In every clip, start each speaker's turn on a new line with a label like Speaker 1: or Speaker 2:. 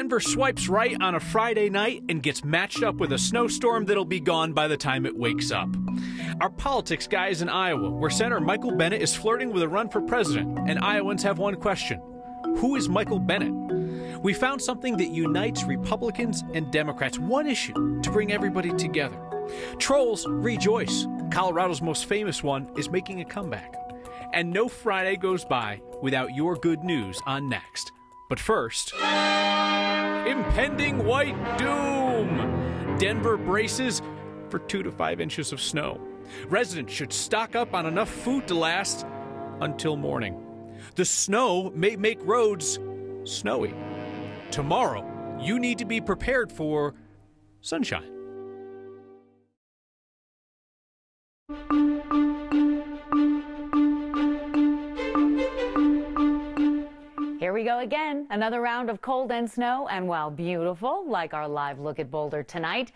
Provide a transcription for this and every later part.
Speaker 1: Denver swipes right on a Friday night and gets matched up with a snowstorm that'll be gone by the time it wakes up. Our politics guy is in Iowa, where Senator Michael Bennet is flirting with a run for president, and Iowans have one question. Who is Michael Bennet? We found something that unites Republicans and Democrats, one issue to bring everybody together. Trolls rejoice. Colorado's most famous one is making a comeback. And no Friday goes by without your good news on Next. But first, impending white doom. Denver braces for 2 to 5 inches of snow. Residents should stock up on enough food to last until morning. The snow may make roads snowy. Tomorrow, you need to be prepared for sunshine.
Speaker 2: Here we go again, another round of cold and snow, and while beautiful, like our live look at Boulder tonight,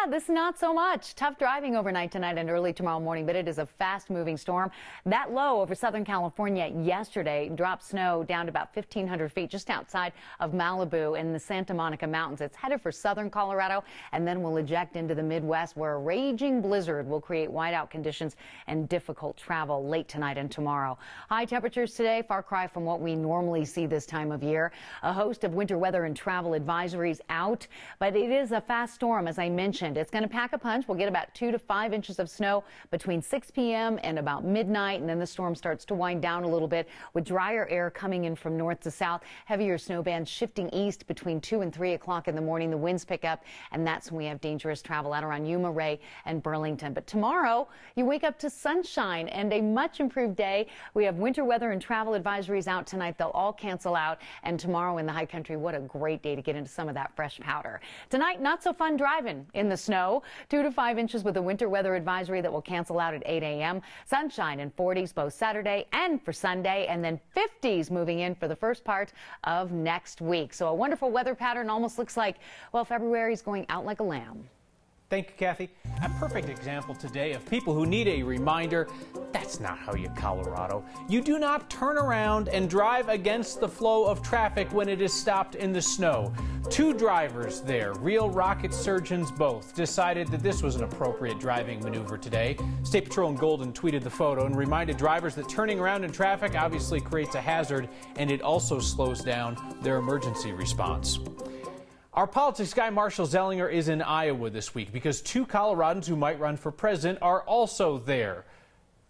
Speaker 2: this not so much. Tough driving overnight tonight and early tomorrow morning, but it is a fast-moving storm. That low over Southern California yesterday dropped snow down to about 1,500 feet just outside of Malibu in the Santa Monica Mountains. It's headed for southern Colorado and then will eject into the Midwest, where a raging blizzard will create whiteout conditions and difficult travel late tonight and tomorrow. High temperatures today, far cry from what we normally see this time of year. A host of winter weather and travel advisories out, but it is a fast storm, as I mentioned. It's going to pack a punch. We'll get about 2 to 5 inches of snow between 6 p.m. and about midnight, and then the storm starts to wind down a little bit with drier air coming in from north to south. Heavier snow bands shifting east between 2 and 3 o'clock in the morning. The winds pick up, and that's when we have dangerous travel out around Yuma, Ray, and Burlington. But tomorrow, you wake up to sunshine and a much improved day. We have winter weather and travel advisories out tonight. They'll all cancel out, and tomorrow in the high country, what a great day to get into some of that fresh powder. Tonight, not so fun driving in the snow. 2 to 5 inches with a winter weather advisory that will cancel out at 8 a.m. Sunshine and 40s both Saturday and for Sunday, and then 50s moving in for the first part of next week. So a wonderful weather pattern. Almost looks like, well, February's going out like a lamb.
Speaker 1: Thank you, Kathy. A perfect example today of people who need a reminder. That's not how you Colorado. You do not turn around and drive against the flow of traffic when it is stopped in the snow. 2 drivers there, real rocket surgeons both, decided that this was an appropriate driving maneuver today. State Patrol in Golden tweeted the photo and reminded drivers that turning around in traffic obviously creates a hazard, and it also slows down their emergency response. Our politics guy, Marshall Zellinger, is in Iowa this week because 2 Coloradans who might run for president are also there.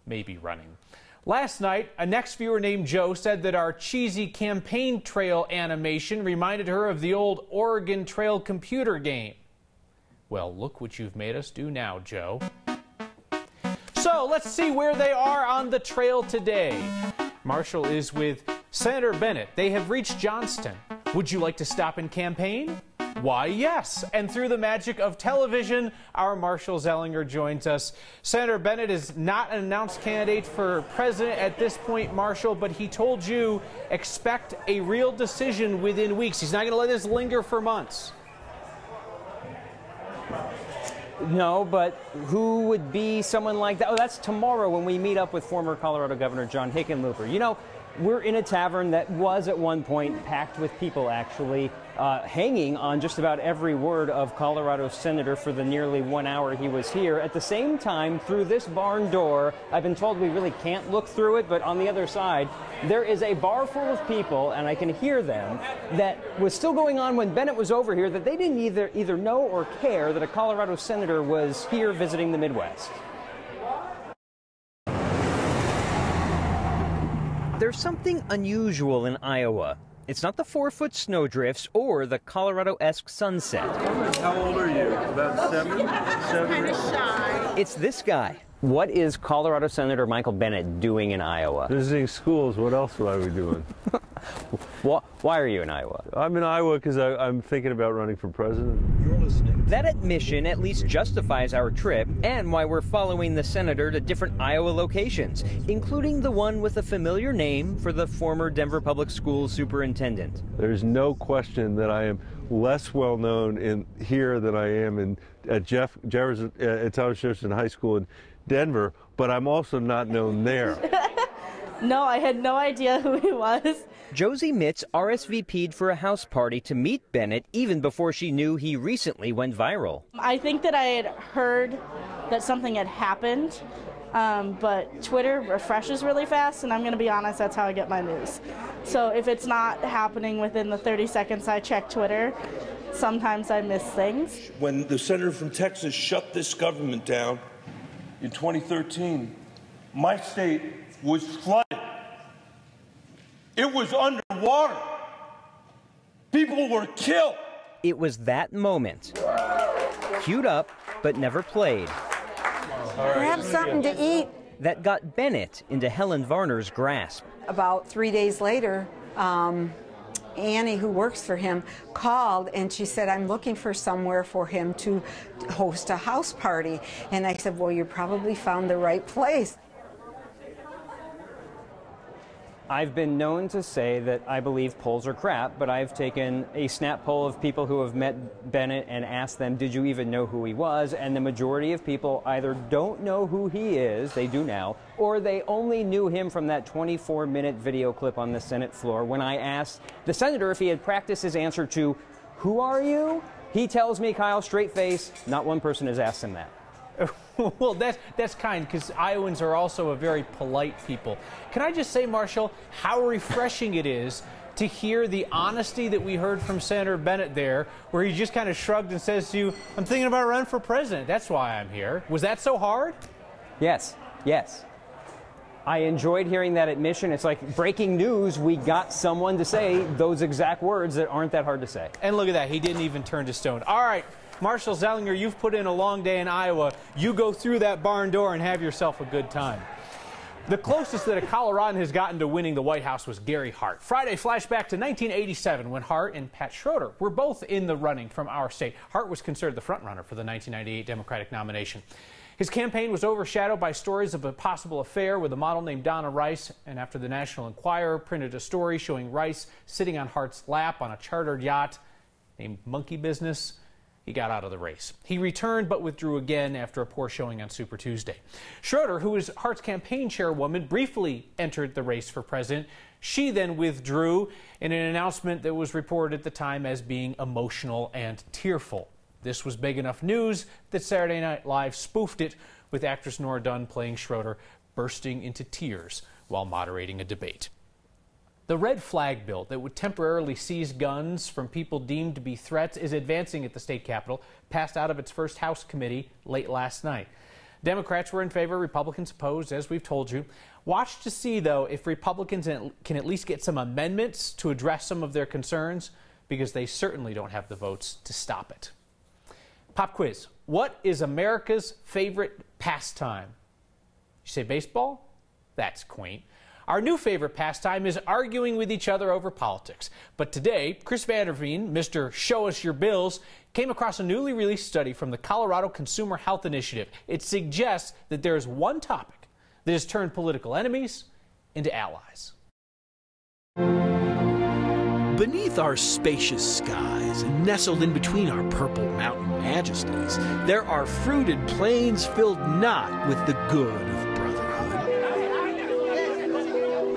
Speaker 1: Maybe running. Last night, a Next viewer named Joe said that our cheesy campaign trail animation reminded her of the old Oregon Trail computer game. Well, look what you've made us do now, Joe. So let's see where they are on the trail today. Marshall is with Senator Bennet. They have reached Johnston. Would you like to stop and campaign? Why, yes. And through the magic of television, our Marshall Zellinger joins us. Senator Bennet is not an announced candidate for president at this point, Marshall, but he told you expect a real decision within weeks. He's not going to let this linger for months.
Speaker 3: No, but who would be someone like that? Oh, that's tomorrow when we meet up with former Colorado Governor John Hickenlooper. You know, we're in a tavern that was at one point packed with people, actually, hanging on just about every word of Colorado's senator for the nearly 1 hour he was here. At the same time, through this barn door, I've been told we really can't look through it, but on the other side, there is a bar full of people, and I can hear them, that was still going on when Bennet was over here, that they didn't either know or care that a Colorado senator was here visiting the Midwest. There's something unusual in Iowa. It's not the 4-foot snowdrifts or the Colorado-esque sunset.
Speaker 4: How old are you? About 7?
Speaker 5: Kind of shy.
Speaker 3: It's this guy. What is Colorado Senator Michael Bennet doing in Iowa?
Speaker 4: Visiting schools. What else would I be doing?
Speaker 3: Why are you in Iowa?
Speaker 4: I'm in Iowa because I'm thinking about running for president.
Speaker 3: That admission at least justifies our trip and why we're following the senator to different Iowa locations, including the one with a familiar name for the former Denver Public Schools superintendent.
Speaker 4: There's no question that I am less well known in here than I am at Thomas Jefferson High School in Denver, but I'm also not known there.
Speaker 5: No, I had no idea who he was.
Speaker 3: Josie Mitz RSVP'd for a house party to meet Bennett even before she knew he recently went viral.
Speaker 5: I think that I had heard that something had happened, but Twitter refreshes really fast, and I'm going to be honest, that's how I get my news. So if it's not happening within the 30 seconds I check Twitter, sometimes I miss things.
Speaker 6: When the senator from Texas shut this government down in 2013, my state was flooded. It was underwater. People were killed.
Speaker 3: It was that moment, queued up but never played,
Speaker 7: Have something to eat.
Speaker 3: that got Bennett into Helen Varner's grasp.
Speaker 7: About 3 days later, Annie, who works for him, called and she said, I'm looking for somewhere for him to host a house party. And I said, well, you probably found the right place.
Speaker 3: I've been known to say that I believe polls are crap, but I've taken a snap poll of people who have met Bennett and asked them, did you even know who he was? And the majority of people either don't know who he is, they do now, or they only knew him from that 24-minute video clip on the Senate floor when I asked the senator if he had practiced his answer to, who are you? He tells me, Kyle, straight face, not one person has asked him that.
Speaker 1: Well, that's kind, because Iowans are also a very polite people. Can I just say, Marshall, how refreshing it is to hear the honesty that we heard from Senator Bennett there, where he just kind of shrugged and says to you, I'm thinking about running for president. That's why I'm here. Was that so hard?
Speaker 3: Yes, yes. I enjoyed hearing that admission. It's like breaking news. We got someone to say those exact words that aren't that hard to say.
Speaker 1: And look at that. He didn't even turn to stone. All right. Marshall Zellinger, you've put in a long day in Iowa. You go through that barn door and have yourself a good time. The closest that a Coloradan has gotten to winning the White House was Gary Hart. Friday, flashback to 1987 when Hart and Pat Schroeder were both in the running from our state. Hart was considered the frontrunner for the 1998 Democratic nomination. His campaign was overshadowed by stories of a possible affair with a model named Donna Rice, and after the National Enquirer printed a story showing Rice sitting on Hart's lap on a chartered yacht named Monkey Business, he got out of the race. He returned but withdrew again after a poor showing on Super Tuesday. Schroeder, who was Hart's campaign chairwoman, briefly entered the race for president. She then withdrew in an announcement that was reported at the time as being emotional and tearful. This was big enough news that Saturday Night Live spoofed it with actress Nora Dunn playing Schroeder bursting into tears while moderating a debate. The red flag bill that would temporarily seize guns from people deemed to be threats is advancing at the state capitol, passed out of its first House committee late last night. Democrats were in favor, Republicans opposed, as we've told you. Watch to see, though, if Republicans can at least get some amendments to address some of their concerns, because they certainly don't have the votes to stop it. Pop quiz. What is America's favorite pastime? You say baseball? That's quaint. Our new favorite pastime is arguing with each other over politics. But today, Chris Vanderveen, Mr. Show Us Your Bills, came across a newly released study from the Colorado Consumer Health Initiative. It suggests that there is one topic that has turned political enemies into allies.
Speaker 8: Beneath our spacious skies, and nestled in between our purple mountain majesties, there are fruited plains filled not with the good of brotherhood,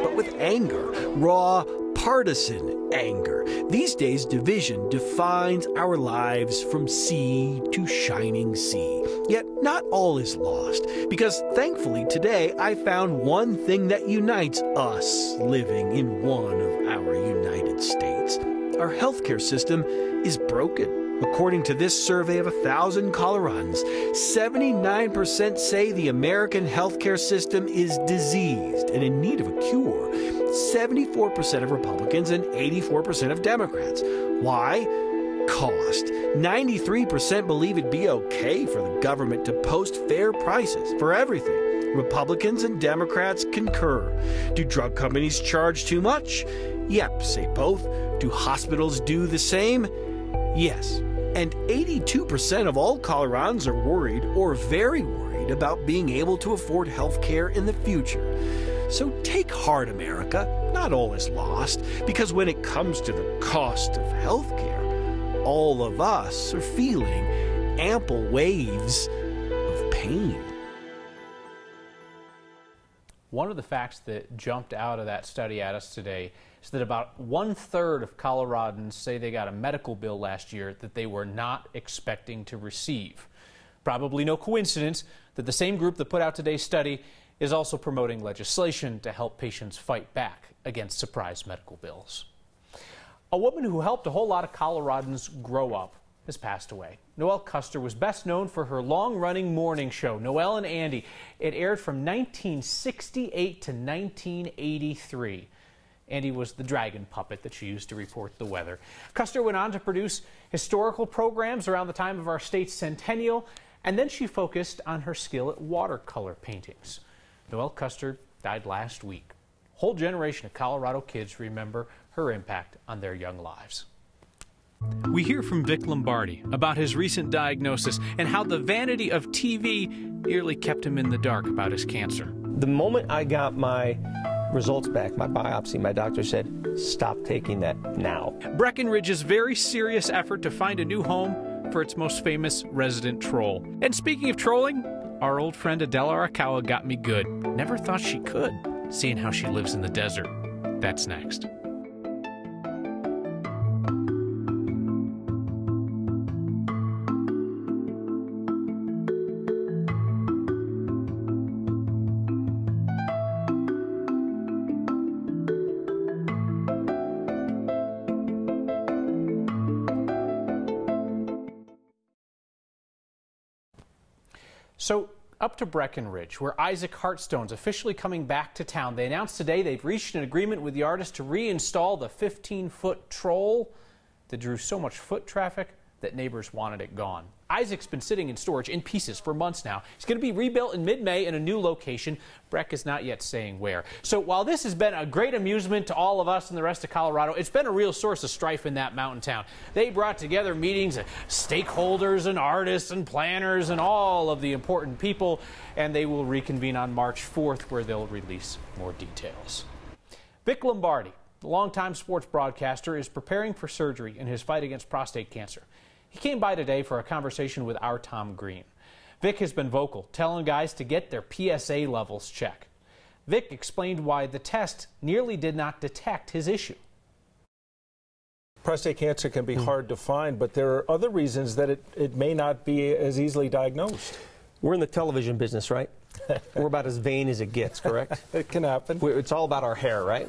Speaker 8: but with anger, raw, partisan anger. These days, division defines our lives from sea to shining sea. Yet not all is lost, because thankfully today I found one thing that unites us living in one of our United States. Our healthcare system is broken. According to this survey of 1,000 Coloradans, 79% say the American healthcare system is diseased and in need of a cure. 74% of Republicans and 84% of Democrats. Why? Cost. 93% believe it'd be okay for the government to post fair prices for everything. Republicans and Democrats concur. Do drug companies charge too much? Yep, say both. Do hospitals do the same? Yes. And 82% of all Coloradans are worried or very worried about being able to afford health care in the future. So take heart, America. Not all is lost, because when it comes to the cost of health care, all of us are feeling ample waves of pain.
Speaker 1: One of the facts that jumped out of that study at us today is that about 1/3 of Coloradans say they got a medical bill last year that they were not expecting to receive. Probably no coincidence that the same group that put out today's study is also promoting legislation to help patients fight back against surprise medical bills. A woman who helped a whole lot of Coloradans grow up has passed away. Noelle Custer was best known for her long-running morning show, Noelle and Andy. It aired from 1968 to 1983. Andy was the dragon puppet that she used to report the weather. Custer went on to produce historical programs around the time of our state's centennial, and then she focused on her skill at watercolor paintings. Noelle Custer died last week. A whole generation of Colorado kids remember her impact on their young lives. We hear from Vic Lombardi about his recent diagnosis and how the vanity of TV nearly kept him in the dark about his cancer.
Speaker 9: The moment I got my results back, my biopsy, my doctor said, stop taking that now.
Speaker 1: Breckenridge's very serious effort to find a new home for its most famous resident troll. And speaking of trolling, our old friend Adele Arakawa got me good. Never thought she could, seeing how she lives in the desert. That's next. So up to Breckenridge, where Isaac Hartstone's officially coming back to town. They announced today they've reached an agreement with the artist to reinstall the 15-foot troll that drew so much foot traffic that neighbors wanted it gone. Isaac's been sitting in storage in pieces for months now. He's going to be rebuilt in mid-May in a new location. Breck is not yet saying where. So while this has been a great amusement to all of us and the rest of Colorado, it's been a real source of strife in that mountain town. They brought together meetings of stakeholders and artists and planners and all of the important people, and they will reconvene on March 4th where they'll release more details. Vic Lombardi, the longtime sports broadcaster, is preparing for surgery in his fight against prostate cancer. He came by today for a conversation with our Tom Green. Vic has been vocal, telling guys to get their PSA levels checked. Vic explained why the test nearly did not detect his issue.
Speaker 10: Prostate cancer can be hard to find, but there are other reasons that it may not be as easily diagnosed.
Speaker 9: We're in the television business, right? We're about as vain as it gets, correct?
Speaker 10: It can happen.
Speaker 9: It's all about our hair, right?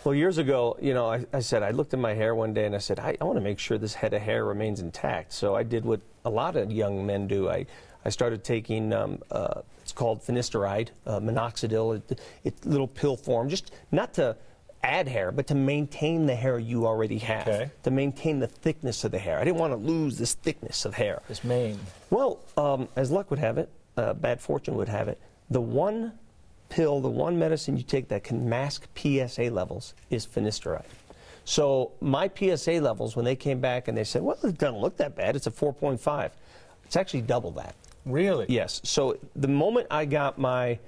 Speaker 9: Well, years ago, you know, I said, I looked at my hair one day and I said, I want to make sure this head of hair remains intact. So I did what a lot of young men do. I started taking, it's called finasteride, minoxidil. It's little pill form, just not to add hair, but to maintain the hair you already have, to maintain the thickness of the hair. I didn't want to lose this thickness of hair.
Speaker 10: This mane.
Speaker 9: Well, as luck would have it, bad fortune would have it, the one pill, the one medicine you take that can mask PSA levels is finasteride. So my PSA levels, when they came back and they said, well, it doesn't look that bad, it's a 4.5. It's actually double that.
Speaker 10: Really?
Speaker 9: Yes. So the moment I got my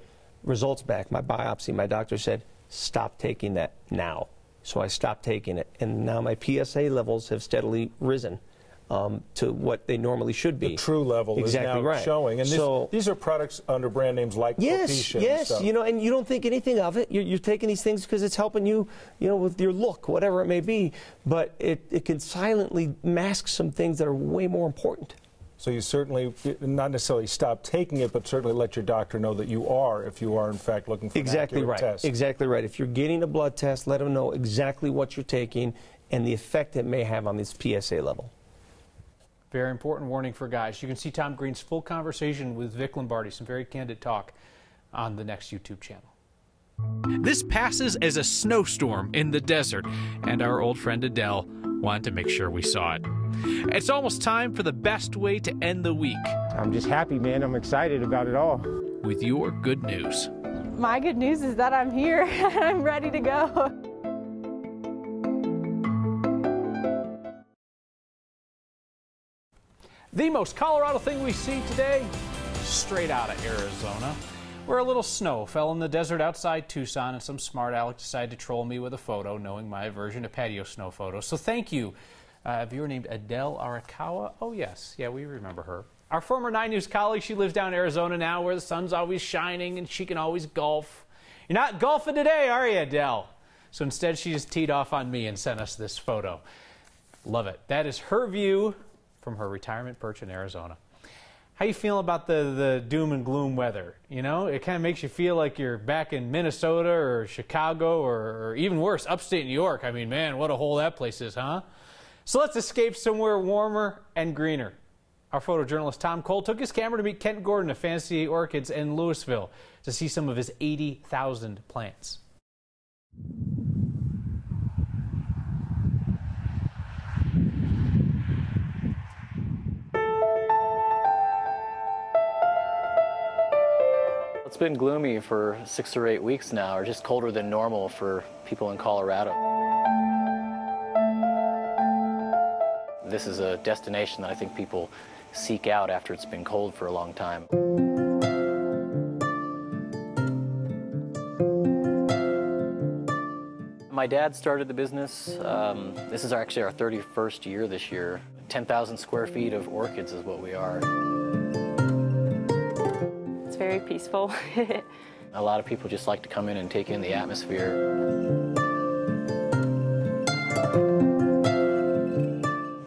Speaker 9: results back, my biopsy, my doctor said, stop taking that now. So I stopped taking it, and now my PSA levels have steadily risen to what they normally should be.
Speaker 10: The true level
Speaker 9: exactly
Speaker 10: is now
Speaker 9: right.
Speaker 10: showing. And
Speaker 9: so,
Speaker 10: these are products under brand names like Propecia.
Speaker 9: Yes,
Speaker 10: and
Speaker 9: you know, and you don't think anything of it. You're taking these things because it's helping you, you know, with your look, whatever it may be. But it can silently mask some things that are way more important.
Speaker 10: So you certainly, not necessarily stop taking it, but certainly let your doctor know that you are, if you are in fact looking for an accurate test.
Speaker 9: Exactly right. If you're getting a blood test, let them know exactly what you're taking and the effect it may have on this PSA level.
Speaker 1: Very important warning for guys. You can see Tom Green's full conversation with Vic Lombardi, some very candid talk, on the next YouTube channel. This passes as a snowstorm in the desert, and our old friend Adele wanted to make sure we saw it. It's almost time for the best way to end the week.
Speaker 11: I'm just happy, man. I'm excited about it all.
Speaker 1: With your good news.
Speaker 12: My good news is that I'm here and I'm ready to go.
Speaker 1: The most Colorado thing we see today, straight out of Arizona, where a little snow fell in the desert outside Tucson and some smart aleck decided to troll me with a photo, knowing my aversion to patio snow photos. So thank you. A viewer named Adele Arakawa. Oh yes, yeah, we remember her. Our former 9 News colleague, she lives down in Arizona now where the sun's always shining and she can always golf. You're not golfing today, are you, Adele? So instead, she just teed off on me and sent us this photo. Love it. That is her view from her retirement perch in Arizona. How you feeling about the doom and gloom weather? You know, it kind of makes you feel like you're back in Minnesota or Chicago or even worse, upstate New York. I mean, man, what a hole that place is, huh? So let's escape somewhere warmer and greener. Our photojournalist Tom Cole took his camera to meet Kent Gordon of Fantasy Orchids in Louisville to see some of his 80,000 plants.
Speaker 13: It's been gloomy for 6 or 8 weeks now, or just colder than normal for people in Colorado. This is a destination that I think people seek out after it's been cold for a long time. My dad started the business. This is actually our 31st year this year. 10,000 square feet of orchids is what we are.
Speaker 12: It's very peaceful.
Speaker 13: A lot of people just like to come in and take in the atmosphere.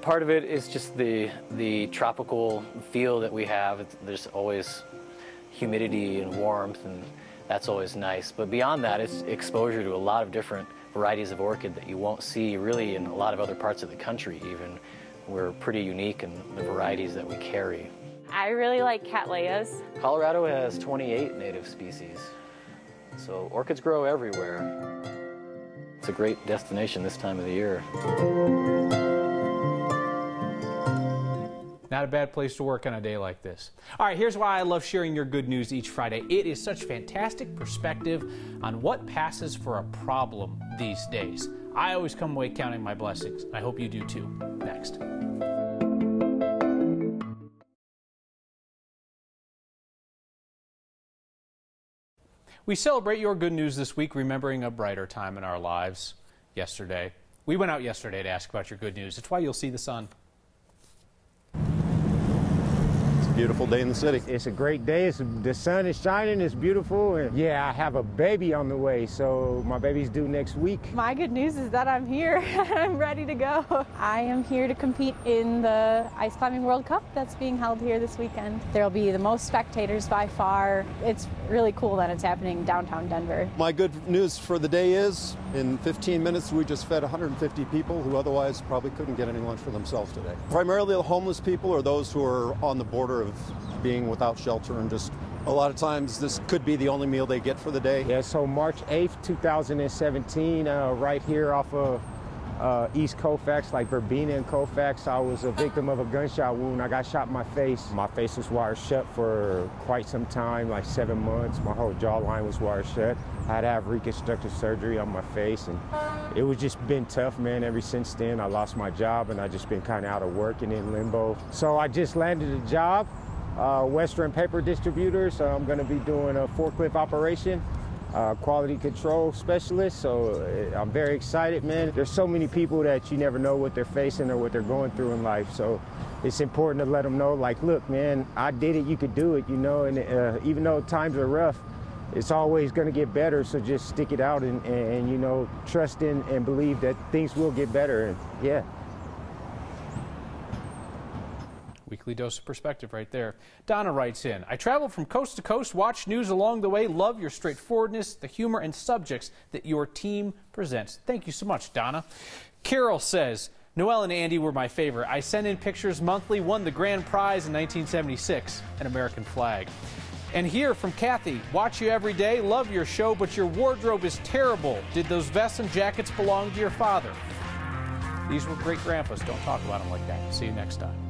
Speaker 13: Part of it is just the tropical feel that we have. There's always humidity and warmth, and that's always nice. But beyond that, it's exposure to a lot of different varieties of orchid that you won't see really in a lot of other parts of the country even. We're pretty unique in the varieties that we carry.
Speaker 12: I really like Cattleyas.
Speaker 13: Colorado has 28 native species, so orchids grow everywhere. It's a great destination this time of the year.
Speaker 1: Not a bad place to work on a day like this. All right, here's why I love sharing your good news each Friday. It is such fantastic perspective on what passes for a problem these days. I always come away counting my blessings. I hope you do too. Next. We celebrate your good news this week, remembering a brighter time in our lives yesterday. We went out yesterday to ask about your good news. It's why you'll see the sun.
Speaker 11: Beautiful day in the city. It's a great day. The sun is shining. It's beautiful. And yeah, I have a baby on the way, so my baby's due next week.
Speaker 12: My good news is that I'm here. I'm ready to go. I am here to compete in the Ice Climbing World Cup that's being held here this weekend. There'll be the most spectators by far. It's really cool that it's happening downtown Denver.
Speaker 14: My good news for the day is in 15 minutes we just fed 150 people who otherwise probably couldn't get any lunch for themselves today. Primarily the homeless people or those who are on the border of being without shelter, and just a lot of times this could be the only meal they get for the day.
Speaker 11: Yeah, so March 8th, 2017, right here off of East Colfax, like Verbena and Colfax, I was a victim of a gunshot wound. I got shot in my face. My face was wired shut for quite some time, like 7 months. My whole jawline was wired shut. I had to have reconstructive surgery on my face, and it was just been tough, man. Ever since then, I lost my job, and I just been kind of out of work and in limbo. So I just landed a job. Western Paper Distributors. I'm going to be doing a forklift operation, quality control specialist. So I'm very excited, man. There's so many people that you never know what they're facing or what they're going through in life. So it's important to let them know, like, look, man, I did it. You could do it, you know. And even though times are rough, it's always going to get better. So just stick it out and you know, trust in and believe that things will get better. And yeah.
Speaker 1: Weekly dose of perspective right there. Donna writes in, I travel from coast to coast, watch news along the way, love your straightforwardness, the humor and subjects that your team presents. Thank you so much, Donna. Carol says, Noelle and Andy were my favorite. I send in pictures monthly, won the grand prize in 1976, an American flag. And here from Kathy, watch you every day, love your show, but your wardrobe is terrible. Did those vests and jackets belong to your father? These were great grandpas. Don't talk about them like that. See you next time.